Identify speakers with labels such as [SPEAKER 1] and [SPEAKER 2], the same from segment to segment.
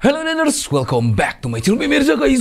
[SPEAKER 1] Hello Niners, welcome back to my channel pemirsa guys.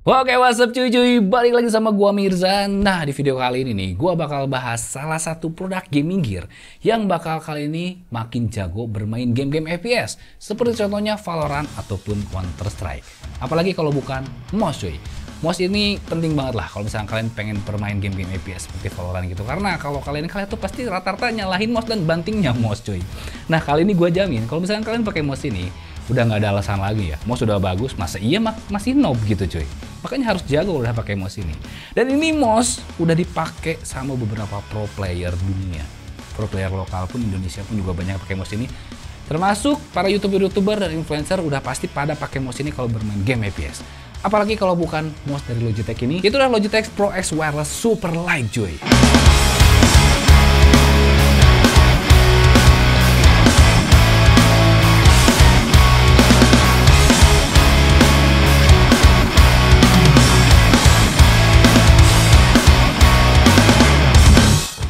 [SPEAKER 1] Oke, what's up cuy, balik lagi sama gua Mirza. Nah, di video kali ini nih, gua bakal bahas salah satu produk gaming gear yang bakal kali ini makin jago bermain game-game FPS, seperti contohnya Valorant ataupun Counter Strike. Apalagi kalau bukan mouse cuy. Mouse ini penting banget lah kalau misalnya kalian pengen bermain game-game FPS seperti Valorant gitu. Karena kalau kalian tuh pasti rata-rata nyalahin mouse dan bantingnya mouse cuy. Nah, kali ini gua jamin kalau misalnya kalian pakai mouse ini udah nggak ada alasan lagi ya. Mouse udah bagus, masa iya masih noob gitu cuy. Makanya harus jago udah pakai mouse ini. Dan ini mouse udah dipakai sama beberapa pro player dunia. Pro player lokal pun, Indonesia pun juga banyak pakai mouse ini. Termasuk para YouTuber dan influencer udah pasti pada pakai mouse ini kalau bermain game FPS. Apalagi kalau bukan mouse dari Logitech ini, itu adalah Logitech Pro X Wireless Super Light cuy.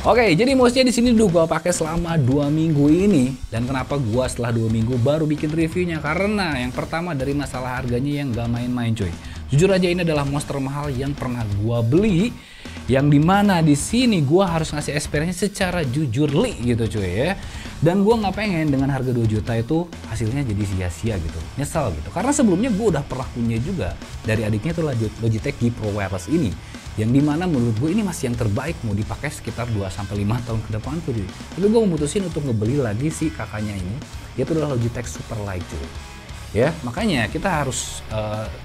[SPEAKER 1] Oke, jadi mouse-nya di sini udah gua pakai selama 2 minggu ini. Dan kenapa gua setelah 2 minggu baru bikin reviewnya? Karena yang pertama dari masalah harganya yang gak main-main cuy. Jujur aja ini adalah mouse termahal yang pernah gua beli, yang dimana di sini gua harus ngasih experience secara jujur gitu cuy ya. Dan gua nggak pengen dengan harga 2 juta itu hasilnya jadi sia-sia gitu, nyesal gitu. Karena sebelumnya gua udah pernah punya juga dari adiknya itu Logitech G Pro Wireless ini, yang dimana menurut gue ini masih yang terbaik, mau dipakai sekitar 2-5 tahun ke depan tuh cuy. Tapi gue memutusin untuk ngebeli lagi si kakaknya ini, yaitu adalah Logitech Super Light cuy. Ya, makanya kita harus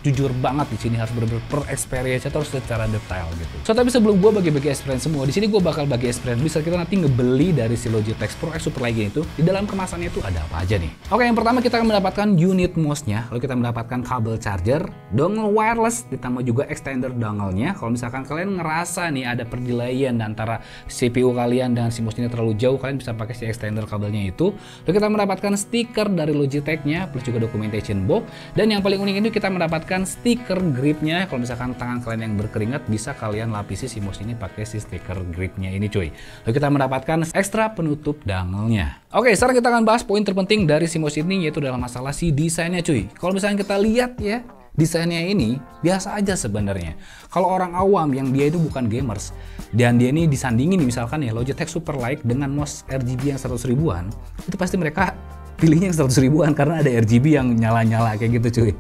[SPEAKER 1] jujur banget di sini, harus benar-benar per experience atau secara detail gitu. So, tapi sebelum gue bagi-bagi experience semua, di sini gue bakal bagi experience bisa kita nanti ngebeli dari si Logitech Pro X Super Light itu. Di dalam kemasannya itu ada apa aja nih? Oke, yang pertama kita akan mendapatkan unit mouse-nya, lalu kita mendapatkan kabel charger, dongle wireless, ditambah juga extender dongle-nya. Kalau misalkan kalian ngerasa nih ada perdelayan antara CPU kalian dan si mouse ini terlalu jauh, kalian bisa pakai si extender kabelnya itu. Lalu kita mendapatkan stiker dari Logitech-nya, plus juga dokumentasi box, dan yang paling unik ini kita mendapatkan stiker gripnya. Kalau misalkan tangan kalian yang berkeringat, bisa kalian lapisi si mouse ini pakai si stiker gripnya ini cuy. Lalu kita mendapatkan ekstra penutup dangle-nya. Oke, sekarang kita akan bahas poin terpenting dari si mouse ini, yaitu dalam masalah si desainnya cuy. Kalau misalnya kita lihat ya, desainnya ini biasa aja sebenarnya. Kalau orang awam yang dia itu bukan gamers dan dia ini disandingin misalkan ya Logitech Super Light dengan mouse RGB yang 100 ribuan, itu pasti mereka pilihnya yang 100 ribuan karena ada RGB yang nyala-nyala kayak gitu cuy.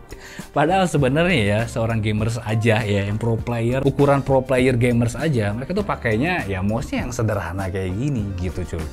[SPEAKER 1] Padahal sebenarnya ya seorang gamers aja ya, yang pro player, ukuran pro player gamers aja, mereka tuh pakainya ya mouse-nya yang sederhana kayak gini gitu cuy.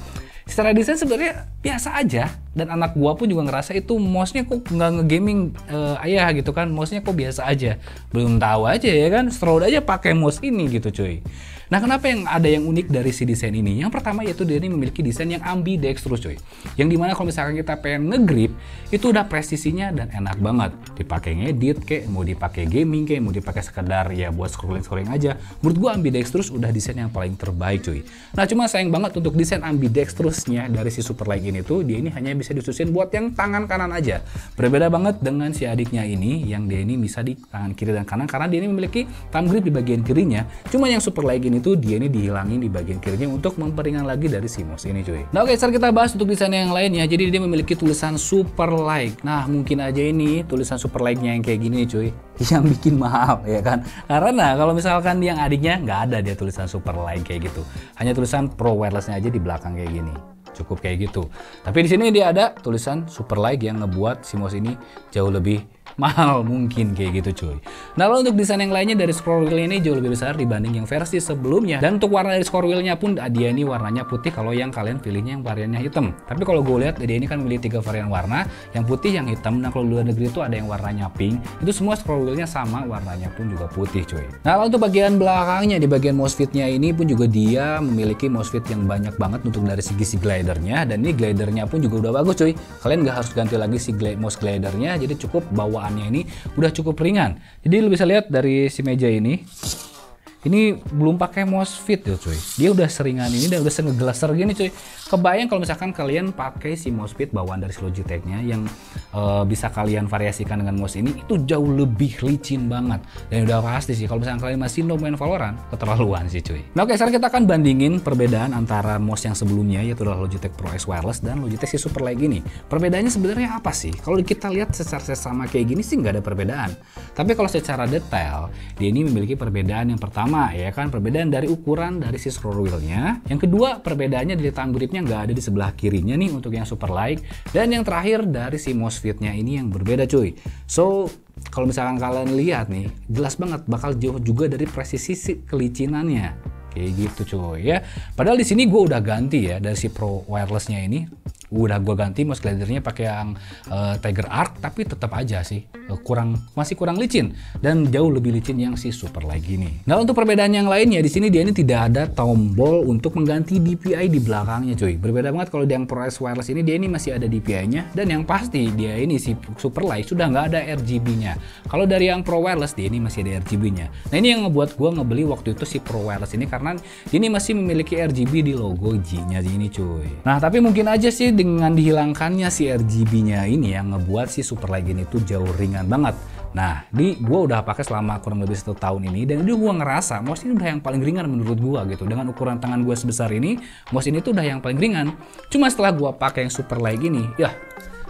[SPEAKER 1] Secara desain sebenarnya biasa aja, dan anak gua pun juga ngerasa itu mouse-nya kok nggak nge-gaming ayah gitu kan, mouse-nya kok biasa aja. Belum tahu aja ya kan, stroud aja pakai mouse ini gitu cuy. Nah, kenapa yang ada yang unik dari si desain ini? Yang pertama yaitu dia ini memiliki desain yang ambidextrous cuy. Yang dimana kalau misalkan kita pengen nge-grip, itu udah presisinya dan enak banget. Dipakai ngedit kayak, mau dipakai gaming kayak, mau dipakai sekedar ya buat scrolling-scrolling aja. Menurut gua ambidextrous udah desain yang paling terbaik cuy. Nah, cuma sayang banget untuk desain ambidextrousnya dari si Super Light ini tuh, dia ini hanya bisa disusun buat yang tangan kanan aja. Berbeda banget dengan si adiknya ini, yang dia ini bisa di tangan kiri dan kanan karena dia ini memiliki thumb grip di bagian kirinya. Cuma yang Super Light ini tuh dia ini dihilangin di bagian kirinya untuk memperingan lagi dari si mouse ini cuy. Nah, oke, sekarang kita bahas untuk desain yang lainnya. Jadi dia memiliki tulisan Super Light. Nah, mungkin aja ini tulisan Super Light-nya yang kayak gini nih cuy, yang bikin mahal ya kan. Karena kalau misalkan yang adiknya nggak ada dia tulisan Super Light kayak gitu, hanya tulisan Pro Wireless-nya aja di belakang kayak gini. Cukup kayak gitu. Tapi di sini dia ada tulisan Super Light yang ngebuat si mouse ini jauh lebih mahal mungkin kayak gitu cuy. Nah, lalu untuk desain yang lainnya dari scroll wheel ini jauh lebih besar dibanding yang versi sebelumnya. Dan untuk warna dari scroll wheelnya pun dia ini warnanya putih kalau yang kalian pilihnya yang variannya hitam. Tapi kalau gue lihat dia ini kan memilih 3 varian warna, yang putih, yang hitam, dan kalau luar negeri itu ada yang warnanya pink. Itu semua scroll wheelnya sama, warnanya pun juga putih cuy. Nah, lalu untuk bagian belakangnya, di bagian mousefitnya ini pun juga dia memiliki mousefit yang banyak banget untuk dari segi glidernya, dan ini glidernya pun juga udah bagus cuy. Kalian nggak harus ganti lagi si mouse glidernya, jadi cukup bawaan ini udah cukup ringan. Jadi lu bisa lihat dari si meja ini, Ini belum pakai MOSFET ya cuy. Dia udah seringan ini dan udah ngeglaser gini cuy. Kebayang kalau misalkan kalian pakai si MOSFET bawaan dari si Logitech-nya yang bisa kalian variasikan dengan mouse ini, itu jauh lebih licin banget. Dan udah pasti sih kalau misalkan kalian masih main Valorant, keterlaluan sih cuy. Nah oke, sekarang kita akan bandingin perbedaan antara mouse yang sebelumnya yaitu adalah Logitech Pro X Wireless dan Logitech si Superlight ini. Perbedaannya sebenarnya apa sih? Kalau kita lihat secara sesama kayak gini sih nggak ada perbedaan. Tapi kalau secara detail, dia ini memiliki perbedaan. Yang pertama ya kan, perbedaan dari ukuran dari si scroll wheel-nya. Yang kedua, perbedaannya dari thumb grip-nya nggak ada di sebelah kirinya nih untuk yang Superlight. Dan yang terakhir dari si MOSFET-nya ini yang berbeda cuy. So kalau misalkan kalian lihat nih, jelas banget bakal jauh juga dari presisi si kelicinannya. Kayak gitu cuy ya. Padahal di sini gue udah ganti ya dari si Pro Wireless-nya ini. Udah gue ganti mouse glidernya pakai yang Tiger Arc, tapi tetap aja sih masih kurang licin dan jauh lebih licin yang si Superlight gini. Nah untuk perbedaan yang lainnya di sini dia ini tidak ada tombol untuk mengganti DPI di belakangnya cuy. Berbeda banget kalau yang Pro X Wireless ini dia ini masih ada DPI-nya, dan yang pasti dia ini si Superlight sudah nggak ada RGB-nya. Kalau dari yang Pro Wireless dia ini masih ada RGB-nya. Nah ini yang ngebuat gue ngebeli waktu itu si Pro Wireless ini karena ini masih memiliki RGB di logo G-nya ini cuy. Nah tapi mungkin aja sih dengan dihilangkannya si RGB-nya ini yang ngebuat si Superlight ini tuh jauh ringan banget. Nah, gue udah pakai selama kurang lebih 1 tahun ini, dan itu gue ngerasa mouse ini udah yang paling ringan menurut gue gitu. Dengan ukuran tangan gue sebesar ini, mouse ini tuh udah yang paling ringan. Cuma setelah gue pakai yang Superlight ini, ya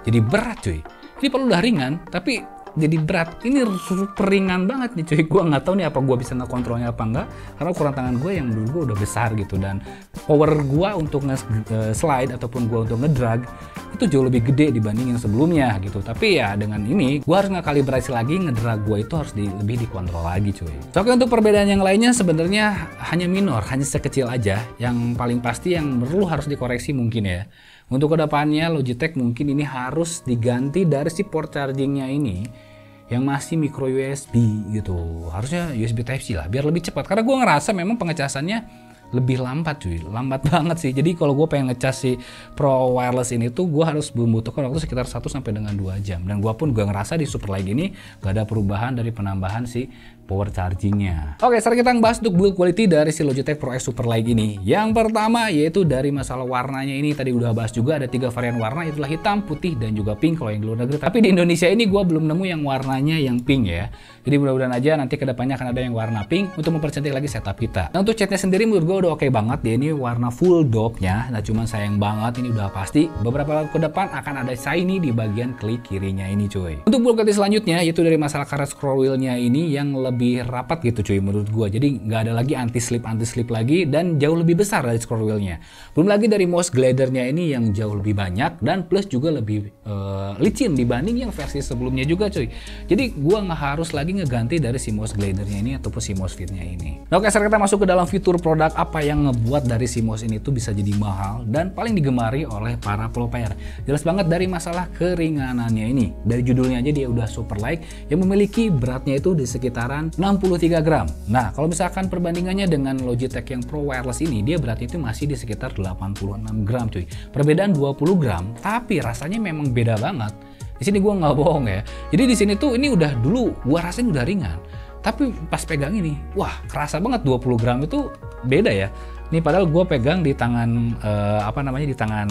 [SPEAKER 1] jadi berat cuy. Ini perlu udah ringan, tapi jadi berat. Ini super ringan banget nih cuy. Gue nggak tahu nih apa gue bisa ngekontrolnya apa enggak, karena ukuran tangan gue yang dulu gue udah besar gitu, dan power gue untuk nge-slide ataupun gue untuk ngedrag itu jauh lebih gede dibanding yang sebelumnya gitu. Tapi ya dengan ini gue harus ngekalibrasi lagi, ngedrag gue itu harus lebih dikontrol lagi cuy. Oke, untuk perbedaan yang lainnya sebenarnya hanya minor, hanya sekecil aja. Yang paling pasti yang perlu harus dikoreksi mungkin ya, untuk kedepannya Logitech mungkin ini harus diganti dari si port chargingnya ini yang masih micro USB gitu. Harusnya USB Type-C lah biar lebih cepat, karena gue ngerasa memang pengecasannya lebih lambat cuy, lambat banget sih. Jadi kalau gue pengen ngecas si Pro Wireless ini tuh gue harus membutuhkan waktu sekitar 1 sampai dengan 2 jam. Dan gue pun ngerasa di Superlight ini gak ada perubahan dari penambahan si power chargingnya. Oke, sekarang kita bahas untuk build quality dari si Logitech Pro X Superlight ini. Yang pertama yaitu dari masalah warnanya ini, tadi udah bahas juga ada 3 varian warna, itulah hitam, putih, dan juga pink kalau yang di luar negeri. Tapi di Indonesia ini gue belum nemu yang warnanya yang pink ya. Jadi mudah-mudahan aja nanti kedepannya akan ada yang warna pink untuk mempercantik lagi setup kita. Nah untuk catnya sendiri menurut gue udah oke banget, dia ini warna full dope-nya. Nah cuman sayang banget ini udah pasti beberapa waktu ke depan akan ada shiny di bagian klik kirinya ini cuy. Untuk build quality selanjutnya yaitu dari masalah karet scroll wheel-nya ini yang lebih rapat gitu cuy menurut gua. Jadi nggak ada lagi anti slip lagi dan jauh lebih besar dari scroll wheel-nya. Belum lagi dari mouse glider-nya ini yang jauh lebih banyak dan plus juga lebih licin dibanding yang versi sebelumnya juga cuy. Jadi gua nggak harus lagi ngeganti dari si mouse glider-nya ini ataupun si mouse fit-nya ini. Nah, oke, sekarang kita masuk ke dalam fitur produk apa yang ngebuat dari si mouse ini tuh bisa jadi mahal dan paling digemari oleh para pro player. Jelas banget dari masalah keringanannya ini. Dari judulnya aja dia udah Superlight yang memiliki beratnya itu di sekitaran 63 gram. Nah, kalau misalkan perbandingannya dengan Logitech yang Pro Wireless ini, dia beratnya itu masih di sekitar 86 gram cuy. Perbedaan 20 gram, tapi rasanya memang beda banget. Di sini gua nggak bohong ya. Jadi di sini tuh ini udah dulu gua rasain udah ringan. Tapi pas pegang ini, wah kerasa banget 20 gram itu beda ya. Ini padahal gue pegang di tangan di tangan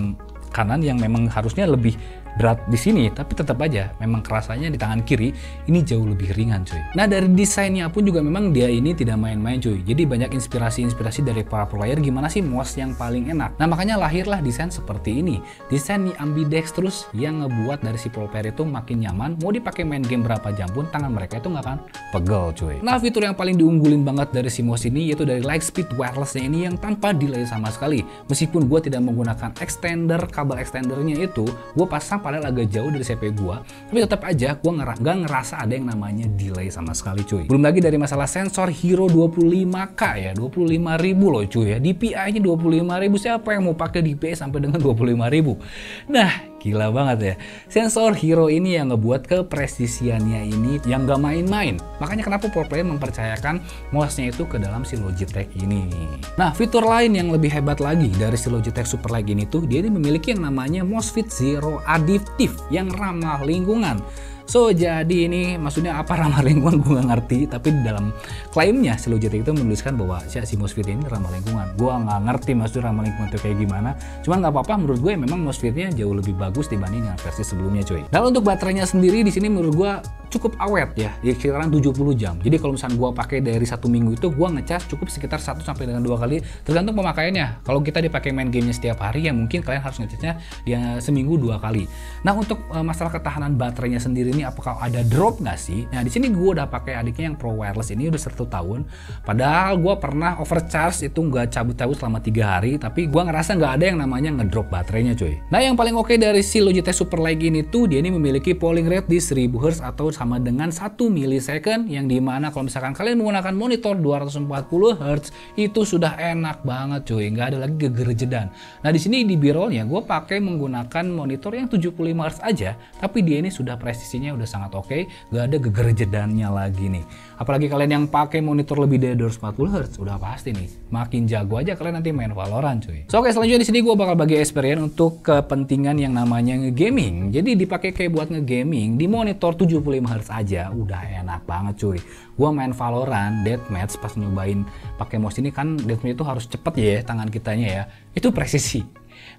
[SPEAKER 1] kanan yang memang harusnya lebih berat di sini, tapi tetap aja memang kerasanya di tangan kiri ini jauh lebih ringan cuy. Nah dari desainnya pun juga memang dia ini tidak main-main cuy. Jadi banyak inspirasi dari para player gimana sih mouse yang paling enak. Nah makanya lahirlah desain seperti ini. Desain ambidextrous yang ngebuat dari si pro player itu makin nyaman. Mau dipakai main game berapa jam pun tangan mereka itu nggak akan pegel cuy. Nah fitur yang paling diunggulin banget dari si mouse ini yaitu dari Lightspeed wirelessnya ini yang tanpa delay sama sekali. Meskipun gue tidak menggunakan extender, kabel extendernya itu gue pasang padahal agak jauh dari CPU gua, tapi tetap aja gua nggak ngerasa ada yang namanya delay sama sekali cuy. Belum lagi dari masalah sensor Hero 25K ya, 25.000 loh cuy ya. DPI-nya 25.000, siapa yang mau pakai DPI sampai dengan 25.000? Nah, gila banget ya. Sensor Hero ini yang ngebuat kepresisiannya ini yang gak main-main. Makanya kenapa pro player mempercayakan mouse-nya itu ke dalam si Logitech ini. Nah, fitur lain yang lebih hebat lagi dari si Logitech Superlight ini tuh, dia ini memiliki yang namanya MOSFET Zero Additive yang ramah lingkungan. So jadi ini maksudnya apa ramah lingkungan gue nggak ngerti, tapi di dalam klaimnya si Logitech itu menuliskan bahwa si MOSFET ini ramah lingkungan. Gue nggak ngerti maksudnya ramah lingkungan itu kayak gimana, cuman nggak apa-apa, menurut gue memang MOSFET-nya jauh lebih bagus dibanding dengan versi sebelumnya cuy. Dan untuk baterainya sendiri di sini menurut gue cukup awet ya, di sekitaran 70 jam. Jadi kalau misalnya gue pakai dari 1 minggu itu gue ngecas cukup sekitar 1 sampai dengan 2 kali tergantung pemakaiannya. Kalau kita dipakai main gamenya setiap hari ya mungkin kalian harus ngecasnya dia seminggu 2 kali. Nah untuk masalah ketahanan baterainya sendiri ini apakah ada drop nggak sih? Nah di sini gue udah pakai adiknya yang Pro Wireless ini udah 1 tahun. Padahal gue pernah overcharge itu nggak cabut-cabut selama 3 hari, tapi gue ngerasa nggak ada yang namanya ngedrop baterainya cuy. Nah yang paling oke dari si Logitech Superlight ini tuh dia ini memiliki polling rate di 1000 Hz atau sama dengan 1 millisecond, yang dimana kalau misalkan kalian menggunakan monitor 240 Hz itu sudah enak banget cuy, nggak ada lagi geger-jedan. Nah di sini di birolnya gue pakai menggunakan monitor yang 75 Hz aja, tapi dia ini sudah presisinya udah sangat oke, nggak ada geger-jedannya lagi nih. Apalagi kalian yang pakai monitor lebih dari 240 Hz udah pasti nih makin jago aja kalian nanti main Valorant cuy. So oke, selanjutnya di sini gue bakal bagi experience untuk kepentingan yang namanya nge-gaming. Jadi dipakai kayak buat nge-gaming di monitor 75 Hz aja udah enak banget cuy. Gua main Valorant deathmatch pas nyobain pakai mouse ini kan, deathmatch itu harus cepet ya tangan kitanya ya. Itu presisi.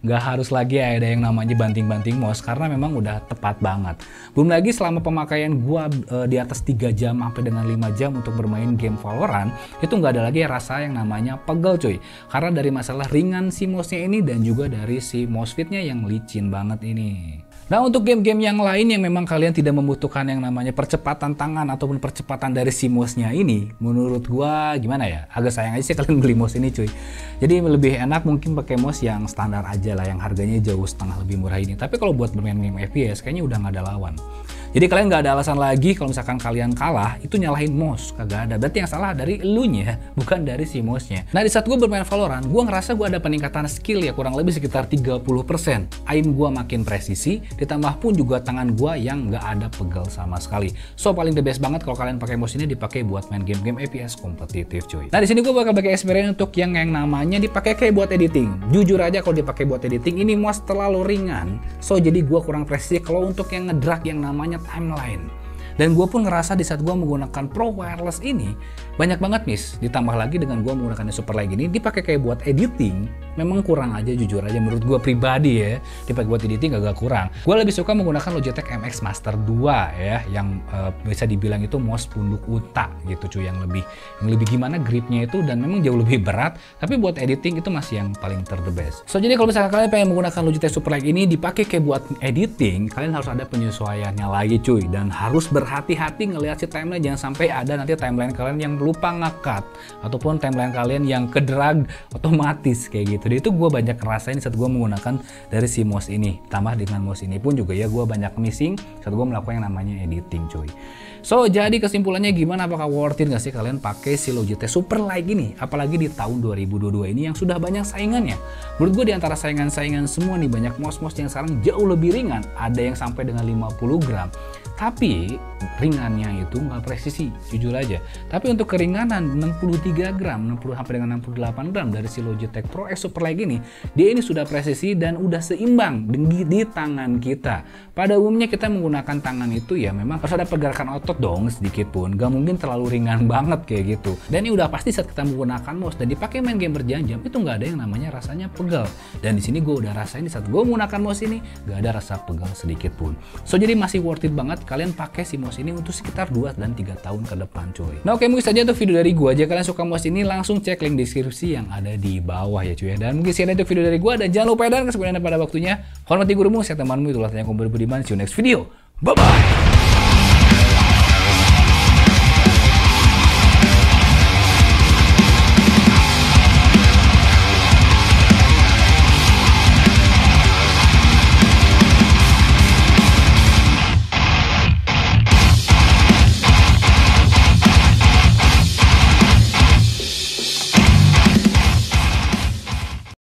[SPEAKER 1] Nggak harus lagi ada yang namanya banting-banting mouse karena memang udah tepat banget. Belum lagi selama pemakaian gua di atas 3 jam sampai dengan 5 jam untuk bermain game Valorant, itu nggak ada lagi rasa yang namanya pegel cuy. Karena dari masalah ringan si mouse-nya ini dan juga dari si MOSFET-nya yang licin banget ini. Nah untuk game-game yang lain yang memang kalian tidak membutuhkan yang namanya percepatan tangan ataupun percepatan dari si mouse-nya ini, menurut gua gimana ya, agak sayang aja sih kalian beli mouse ini cuy. Jadi lebih enak mungkin pakai mouse yang standar aja lah, yang harganya jauh setengah lebih murah ini. Tapi kalau buat bermain game FPS kayaknya udah nggak ada lawan. Jadi kalian nggak ada alasan lagi kalau misalkan kalian kalah itu nyalahin mouse, kagak ada. Berarti yang salah dari elunya, bukan dari si mouse-nya. Nah di saat gue bermain Valorant, gue ngerasa gue ada peningkatan skill ya kurang lebih sekitar 30%. Aim gue makin presisi, ditambah pun juga tangan gue yang nggak ada pegel sama sekali. So paling the best banget kalau kalian pakai mouse ini dipakai buat main game-game FPS kompetitif cuy. Nah di sini gue bakal pakai experience untuk yang namanya dipakai kayak buat editing. Jujur aja kalau dipakai buat editing ini mouse terlalu ringan. So jadi gue kurang presisi kalau untuk yang ngedrag yang namanya timeline. Dan gue pun ngerasa di saat gue menggunakan Pro Wireless ini banyak banget miss. Ditambah lagi dengan gue menggunakan Superlight ini dipakai kayak buat editing, memang kurang aja jujur aja menurut gue pribadi ya. Dipakai buat editing agak kurang. Gue lebih suka menggunakan Logitech MX Master 2 ya, yang bisa dibilang itu mouse punduk unta gitu cuy, yang lebih gimana gripnya itu dan memang jauh lebih berat. Tapi buat editing itu masih yang paling the best. So jadi kalau misalkan kalian pengen menggunakan Logitech Superlight ini dipakai kayak buat editing, kalian harus ada penyesuaiannya lagi cuy, dan harus berhati-hati ngelihat si timeline, jangan sampai ada nanti timeline kalian yang lupa nge-cut ataupun timeline kalian yang kedrag otomatis kayak gitu. Jadi itu gue banyak ngerasain saat gue menggunakan dari si mouse ini. Tambah dengan mouse ini pun juga ya gue banyak missing saat gue melakukan yang namanya editing cuy. So jadi kesimpulannya gimana, apakah worth it gak sih kalian pakai si Logitech Superlight ini, apalagi di tahun 2022 ini yang sudah banyak saingannya. Menurut gue di antara saingan-saingan semua nih banyak mouse-mouse yang sekarang jauh lebih ringan, ada yang sampai dengan 50 gram. Tapi ringannya itu nggak presisi, jujur aja. Tapi untuk keringanan 63 gram, 60 sampai dengan 68 gram dari si Logitech Pro X Superlight ini, dia ini sudah presisi dan udah seimbang di tangan kita. Pada umumnya kita menggunakan tangan itu ya memang harus ada pergerakan otot dong sedikit pun, nggak mungkin terlalu ringan banget kayak gitu. Dan ini udah pasti saat kita menggunakan mouse dan dipakai main game berjam-jam itu nggak ada yang namanya rasanya pegel. Dan di sini gue udah rasain di saat gue menggunakan mouse ini nggak ada rasa pegel sedikit pun. So jadi masih worth it banget kalian pakai si mouse ini untuk sekitar 2 dan 3 tahun ke depan cuy. Nah oke, mungkin saja itu video dari gua. Jika kalian suka mouse ini langsung cek link deskripsi yang ada di bawah ya cuy. Dan mungkin sekian itu video dari gua, dan jangan lupa dan kesempatan pada waktunya hormati gurumu, saya temanmu, itulah yang kumpul budiman. See you next video. Bye bye.